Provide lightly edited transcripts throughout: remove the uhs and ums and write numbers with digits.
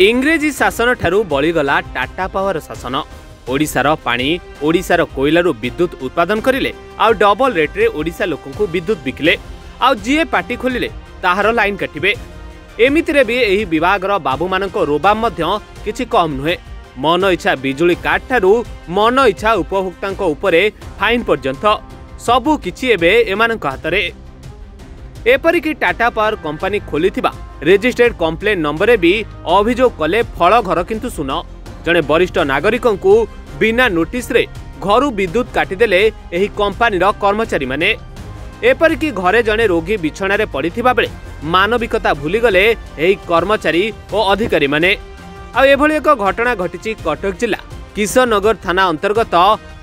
इंग्रेजी शासन ठारू बलिगला टाटा पावर शासन। ओडिशार पानी ओडिशार कोयलारू विद्युत उत्पादन करिले आ डबल रेट रे ओडिशा लोकंकु विद्युत बिकिले आ जीए पार्टी खोलिले ताहार लाइन काटिबे। एमितिरे भी एही विभागर बाबू मानक रोबाम मध्य किछि कम नुहे। मन इच्छा बिजुली काट ठारू मन इच्छा उपभोक्तांक उपरे फाइन पर्यंत सबु किछि एबे एमानक हातरे। एपरिक टाटा पावर कंपनी खोलिथिबा रेजिस्टर्ड कंप्लेन नंबर भी अभियोग कले फल घर किंतु सुन जड़े वरिष्ठ नागरिक को बिना नोटिस रे घर विद्युत काटिदेले एही कंपनीर कर्मचारी माने। एपरिक घरे जड़े रोगी बिछणा रे पड़िथिबा बेले मानविकता भूलीगले एही कर्मचारी और अधिकारी माने। आ एभली एक घटना घटिछि कटक जिला किशननगर थाना अंतर्गत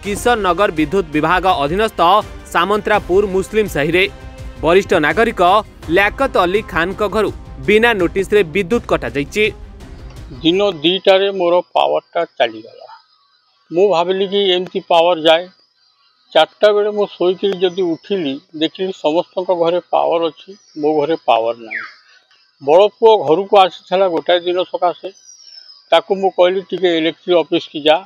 किशननगर विद्युत विभाग अधीनस्थ सामंतरापुर मुस्लिम साहि रे वरिष्ठ नागरिक लियाकत अली खान को घर बिना नोटिस रे विद्युत कटा जाइछि। दिन 2टारे मोर पावरटा चलीगला। मु भाविली कि एमती पावर जाए। 4टा बेले मु शोईकरी जदि उठिली देखिली समस्त घरे पावर अच्छी, मो घरे पावर नहीं। बड़ पुओ घर को आसी गोटाए दिन सकाशे ताकू मु कहली टिके इलेक्ट्रिक ऑफिस की जा,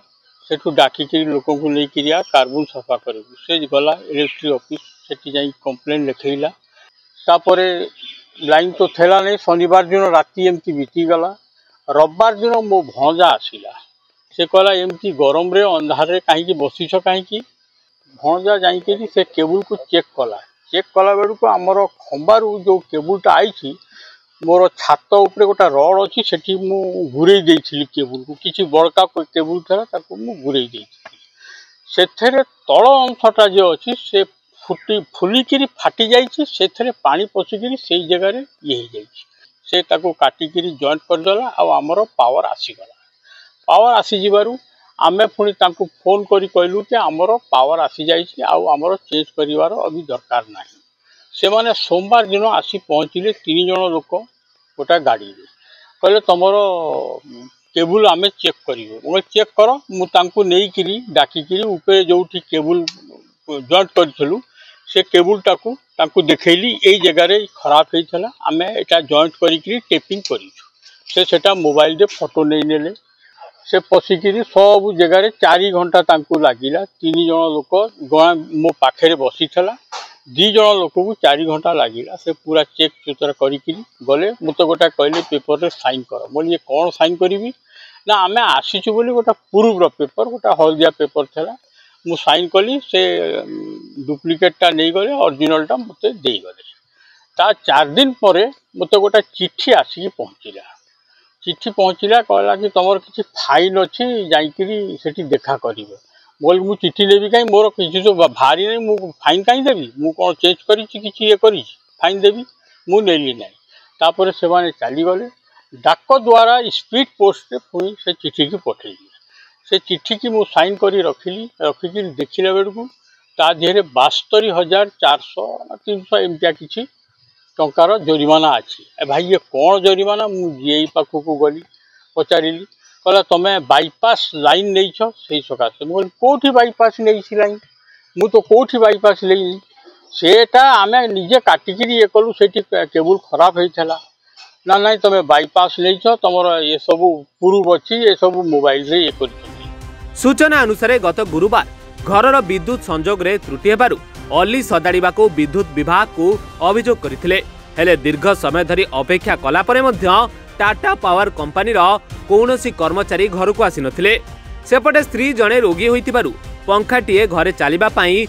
सेठू डाकिकी लोक को लेकिन आ कार्बन सफा करू। से गला इलेक्ट्रिक ऑफिस सेठी जाई कंप्लेन लिखेला। तापरे लाइन तो थेला नहीं। शनिवार दिन राति एमती बीतीगला। रविवार दिन मो भंजा आसला। से कहला एमती गरम रे अंधार रे कहीं बसीछ कहीं। भंजा जाइए से केबुल को चेक कला। चेक कला बेलू को आमर खंबारू जो केबुलटा आई मोर छात उपरे गोटा रड अच्छी सेठी मु घुरे देइछिली केबुल को। किछि बड़का केबुल था ताकू मु घुरे देइछिली। सेथरे तळ अंशटा जे अच्छी से फुलिकी फाटी जाइए। से पानी पशिकी से जगह ये हो जाइए। से ताको काटिकी जॉइंट करदेला आमर पावर आसीगला। पावर आसी आमे पुणी तांको फोन करी कहलु कि आमर पावर आसी जाइए आमर चेंज करिवार अभी दरकार नहीं। से माने सोमवार दिन आसी पहुँचले 3 जन लोक गोटा गाड़ी रे। कहले तुमर केबुल आमे चेक करिवो। चेक कर मु तांको नेइकिरी डाकिकी ऊपर जोठी केबुल जॉइंट करथिलु से केबुल टाकू तांको देखैली एई जगह रे खराब हेइथला। आमे एटा जॉइंट करिकरी टेपिंग करिछु। सेटा मोबाइल रे फोटो नै नेले। से पसिकरी सब जगह रे 4 घंटा तांको लागिला। 3 जन लोक मो पाखे बसीथला। 2 जन लोक को 4 घंटा लागिला। से पूरा चेक चुतर करिकरी गले। मुते गोटा कहले पेपर रे साइन कर। बोलिए कौन साइन करिवि ना आमे आसीछु बोली गोटा प्रूफ पेपर गोटा हलदिया पेपर थला। मु साइन कली। से डुप्लिकेटा नहीं गले ओरिजिनलटा मते दे गले। ता 4 दिन परे मते गोटा चिट्ठी आसी पहुँचला। चिट्ठी पहुँचला कहला कि तुमर किछि फाइन अछि जाइकरी सेठी देखा करिवो। बोल मु चिट्ठी लेबी काई मोर किछि तो भारी नहीं। मु फाइन काई देबी। मु कोन चेंज करिछि किछि ये करिछि फाइन देबी। मु नेली नहीं। तापरे से माने चली गले। डाक द्वारा स्पीड पोस्ट रे पुणी से चिट्ठी की पठेली। से चिट्ठी की मु साइन करी रखिली। रखिकी देखिला बेलू ता देहरे 72,400 300 एमतिया किछि टंकार जरिमाना अछि। ए भाई ये कौन जरिमाना। मु जेई पाखु को गली पचारिली। कहला तमे बाईपास लाइन नैछ सेई सकासे। मु कोठी बाईपास नैछि लाइन। मु तो कोठी बाईपास लेइनी। सेटा आमे निजे काटिकी ये कलु सेठी केबुल खराब हेइथला। ना नहीं तमे बाईपास नैछ तमर ये सब प्रूफ अछि ये सब मोबाइल रे ये करछि। सूचना अनुसार गत गुरुवार घरर विद्युत संजोग रे त्रुटि हेबारु अली सदाड़ीबाकू विद्युत विभाग को अभियोग करथिले। हेले दीर्घ समय धरी अपेक्षा कला परे मध्य टाटा पावर कंपनीर कौनसी कर्मचारी घर को आसी नथिले। सेपटे स्त्री जणे रोगी होइतिबारु पंखाटीए घरे चलिबा पई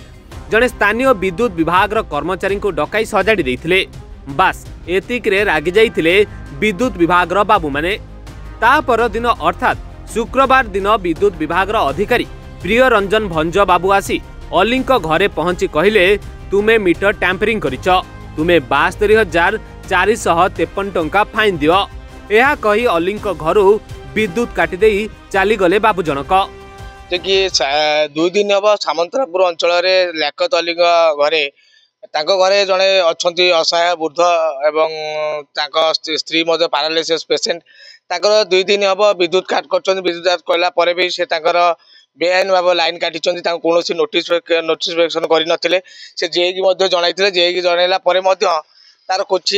जणे स्थानीय विद्युत विभाग कर्मचारी को डकाई सजाड़ी देइथिले। बास एतिक रे रागी जाइथिले विद्युत विभाग बाबू माने। ता पर दिन अर्थात शुक्रवार दिन विद्युत विभाग अधिकारी प्रिय रंजन भंज बाबू आसी अलींक घरे पहुंची कहले तुमे मीटर टैंपरिंग करिच। तुमे 72,453 टंका फाइन दियो। एहा कही अलींक घरु विद्युत काटी देई चली गले बाबू जनक। कि 2 दिन हम सामंतरापुर अंचल लियाकत अली घरे घरे जड़े अच्छा असहाय वृद्ध एवं स्त्री पैरालिसिस पेसेंट 2 दिन हम विद्युत काट कर विद्युत काट कला भी से बेआईन भाव लाइन काटी कौन नोटिफिकेशन कर जे जनई जे जनला तार कुछ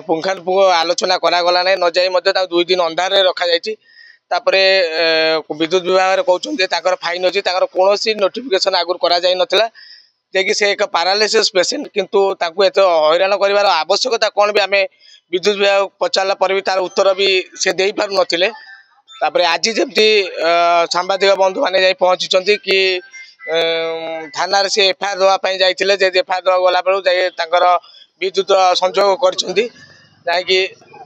पुंखानुपुंख आलोचना करागला ना न जाई 2 दिन अंधार रखा तापरे विद्युत विभाग कहते फाइन अच्छी कौन नोटिफिकेशन आगुरी करा जाई नथिला जे से एक पारालिसिस पेसेंट किंतु ताकू एत हैरान कर आवश्यकता कौन भी आम विद्युत विभाग पचारा पर भी तार उत्तर भी से दे पार नथिले तापरे आज जमती सांबादिक बंधु मैंने जाई पहुंची कि थाना से एफआईआर देवाई जाते एफआईआर देवा गला बेलू जा विद्युत संजोग कर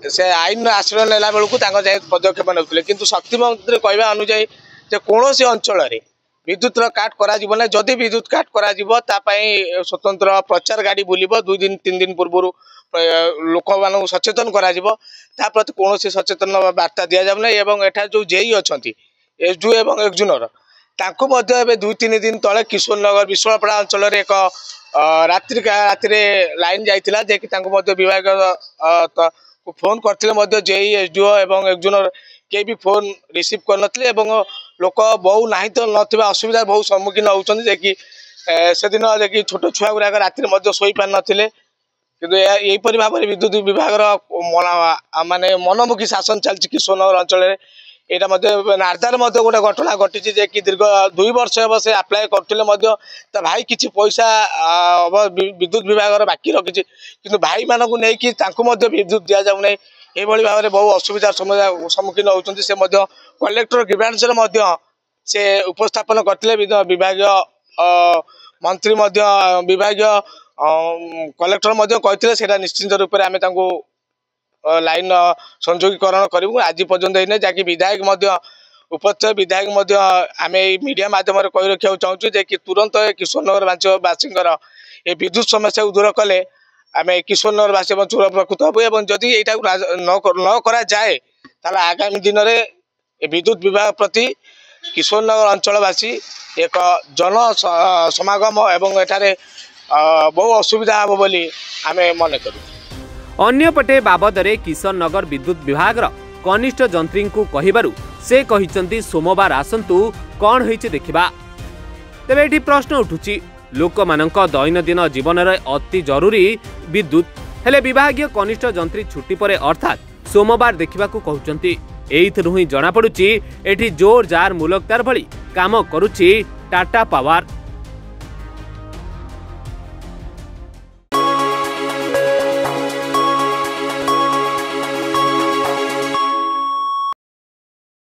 से आईन आश्रय नेला बेलू पदक्षेप नौते कि शक्ति मंत्री कहवा अनुजाई कौन अंचल विद्युत काट करा जदि विद्युत काट करा स्वतंत्र प्रचार गाड़ी बुलब 2 दिन 3 दिन पूर्व लोक मान सचेतन करा प्रति कौन सचेतन वार्ता दि जाऊना एठार जो जेई अच्छा एसडीओ और एक्जुनर तांको 2-3 दिन तले किशोर नगर विश्वपड़ा अंचल एक रात्रि लाइन जाइतिला जे कि विभाग को फोन करते जेई एसडीओ और एक्जुनर के भी फोन रिसीव करनथिले लोक बहु ना तो ना असुविधा बहुत सम्मुखीन होती कि से दिन जे छोट छुआ गुराक राति शोई पार नथिले किंतु यहीपरि भाव में विद्युत विभाग माने मनमुखी शासन चलती किशोर नगर अंचल यहाँ नारदार गोटे घटना घटी कि दीर्घ 2 वर्ष हम से आप्लाय करते भाई किसी पैसा विद्युत विभाग बाकी रखी कि भाई मानक नहीं विद्युत दि जाऊना ये भाव में बहुत असुविधा सम्मुखीन होती से कलेक्टर ग्रीवेंस से उपस्थापन करते विभाग मंत्री विभाग कलेक्टर कहते निश्चिंत रूप से आम लाइन संयोगीकरण करूँ आज पर्यंत ही जहाँकि विधायक उपस्थित विधायक आम मीडिया माध्यम कही रखा चाहूँ कि तुरंत किशोर नगर बासी ये विद्युत समस्या को दूर कले आम किशोर नगर बासी चूर प्रकृत हूँ जदि यहाँ न करा जाए आगामी दिन में विद्युत विभाग प्रति किशोर नगर अंचलवासी एक जन समागम एवं एठारे बहु असुविधा हम बोली आम मन करूँ। अन्यपटे बाबदरे किशोर नगर विद्युत विभाग कनिष्ठ जंत्री को कहिबारु से कहिचंती सोमवार आसंतु कौन होइछि देखिबा। तेबे एठी प्रश्न उठुछि लोक मानक दैनंदिन जीवन रे अति जरूरी विद्युत हेले विभागीय कनिष्ठ जंत्री छुट्टी परे अर्थात सोमवार देखिबा को कहउचंती। एइथरु ही जणा पडुछि एठी जोर जार मुलकदार भली काम करुछि टाटा पावर।